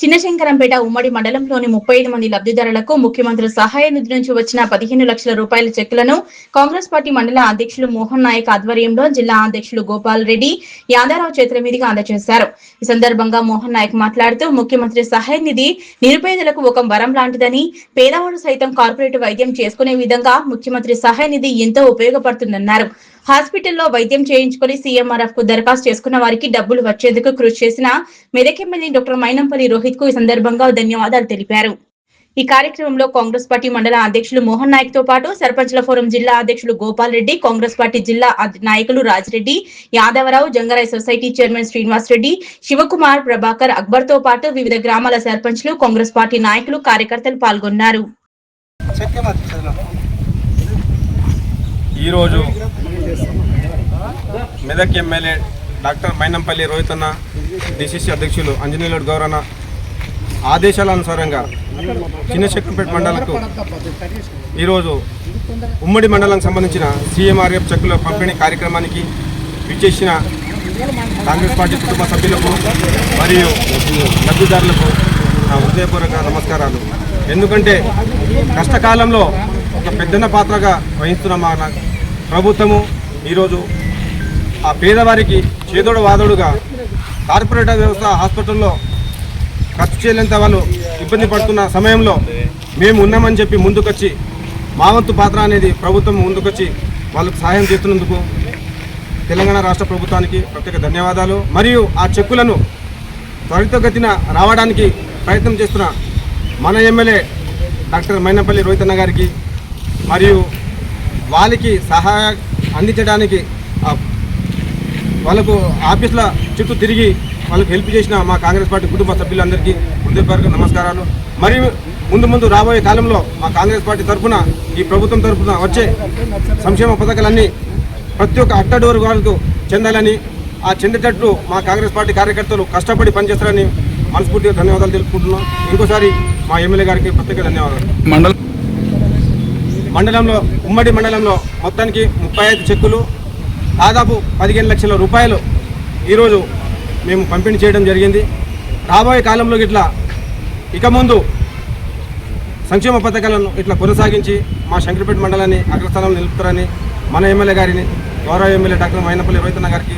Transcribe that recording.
చిన్నశంకరంపేట ఉమ్మడి మండలంలోని 35 మంది లబ్ధిదారులకు ముఖ్యమంత్రి సహాయ నిధి నుంచి వచ్చిన 15 లక్షల రూపాయల చెక్కులను కాంగ్రెస్ పార్టీ మండల అధ్యక్షులు మోహన్ నాయక్ ఆధ్వర్యంలో జిల్లా అధ్యక్షులు గోపాల్ రెడ్డి యాదరావు చేతుల మీదుగా అందజేశారు. ఈ సందర్భంగా మోహన్ నాయక్ మాట్లాడుతూ ముఖ్యమంత్రి సహాయ నిధి నిరుపేదలకు ఒక వరం లాంటిదని, పేదవాడు సైతం కార్పొరేట్ వైద్యం చేసుకునే విధంగా ముఖ్యమంత్రి సహాయ నిధి ఎంతో ఉపయోగపడుతుందన్నారు. హాస్పిటల్లో వైద్యం చేయించుకుని సీఎంఆర్ఎఫ్ కు దరఖాస్తు చేసుకున్న వారికి డబ్బులు వచ్చేందుకు కృషి చేసిన మెదక్ ఎమ్మెల్యే డాక్టర్ మైనంపల్లి రోహిత్ కు ఈ సందర్భంగా ధన్యవాదాలు తెలిపారు. ఈ కార్యక్రమంలో కాంగ్రెస్ పార్టీ మండల అధ్యక్షులు మోహన్ నాయక్ తో పాటు సర్పంచ్ల ఫోరం జిల్లా అధ్యక్షులు గోపాల్ రెడ్డి, కాంగ్రెస్ పార్టీ జిల్లా నాయకులు రాజిరెడ్డి, యాదవరావు, జంగరాయ్ సొసైటీ చైర్మన్ శ్రీనివాస్ రెడ్డి, శివకుమార్, ప్రభాకర్, అక్బర్ తో పాటు వివిధ గ్రామాల సర్పంచ్లు, కాంగ్రెస్ పార్టీ నాయకులు, కార్యకర్తలు పాల్గొన్నారు. ఈరోజు మెదక్ ఎమ్మెల్యే డాక్టర్ మైనంపల్లి రోహిత్ అన్న, డిసిసి అధ్యక్షులు అంజనీయులు గౌరన్న ఆదేశాల అనుసారంగా చిన్నశంకరంపేట మండలకు ఈరోజు ఉమ్మడి మండలానికి సంబంధించిన సీఎంఆర్ఎఫ్ చెక్కుల పంపిణీ కార్యక్రమానికి విచ్చేసిన కాంగ్రెస్ పార్టీ కుటుంబ సభ్యులకు మరియు లబ్ధిదారులకు నా హృదయపూర్వక నమస్కారాలు. ఎందుకంటే కష్టకాలంలో ఒక పెద్దన్న పాత్రగా వహిస్తున్న మా ప్రభుత్వము ఈరోజు ఆ పేదవారికి చేదోడు వాదోడుగా కార్పొరేట్ వ్యవస్థ హాస్పిటల్లో ఖర్చు చేయలేంత వాళ్ళు ఇబ్బంది పడుతున్న సమయంలో మేము ఉన్నామని చెప్పి ముందుకొచ్చి మా వంతు పాత్ర అనేది ప్రభుత్వం ముందుకొచ్చి వాళ్ళకు సహాయం చేస్తున్నందుకు తెలంగాణ రాష్ట్ర ప్రభుత్వానికి ప్రత్యేక ధన్యవాదాలు. మరియు ఆ చెక్కులను త్వరితగతిన రావడానికి ప్రయత్నం చేస్తున్న మన ఎమ్మెల్యే డాక్టర్ మైనంపల్లి రోహిత్ అన్న గారికి మరియు వాళ్ళకి సహాయం అందించడానికి వాళ్ళకు ఆఫీసుల చుట్టూ తిరిగి వాళ్ళకి హెల్ప్ చేసిన మా కాంగ్రెస్ పార్టీ కుటుంబ సభ్యులందరికీ హృదయపూర్వక నమస్కారాలు. మరియు ముందు రాబోయే కాలంలో మా కాంగ్రెస్ పార్టీ తరఫున ఈ ప్రభుత్వం తరఫున వచ్చే సంక్షేమ పథకాలన్నీ ప్రతి ఒక్క అట్టడోరు వాళ్ళకు చెందాలని, ఆ చెందేటట్లు మా కాంగ్రెస్ పార్టీ కార్యకర్తలు కష్టపడి పనిచేస్తారని మనస్ఫూర్తిగా ధన్యవాదాలు తెలుపుకుంటున్నాం. ఇంకోసారి మా ఎమ్మెల్యే గారికి ప్రత్యేక ధన్యవాదాలు. ఉమ్మడి మండలంలో మొత్తానికి 35 చెక్కులు దాదాపు 15 లక్షల రూపాయలు ఈరోజు మేము పంపిణీ చేయడం జరిగింది. రాబోయే కాలంలో ఇక ముందు సంక్షేమ పథకాలను కొనసాగించి మా శంకరంపేట మండలాన్ని అగ్రస్థానంలో నిలుపుతారని మన ఎమ్మెల్యే గారిని, గౌరవ ఎమ్మెల్యే డాక్టర్ మైనంపల్లి రోహిత్ అన్న గారికి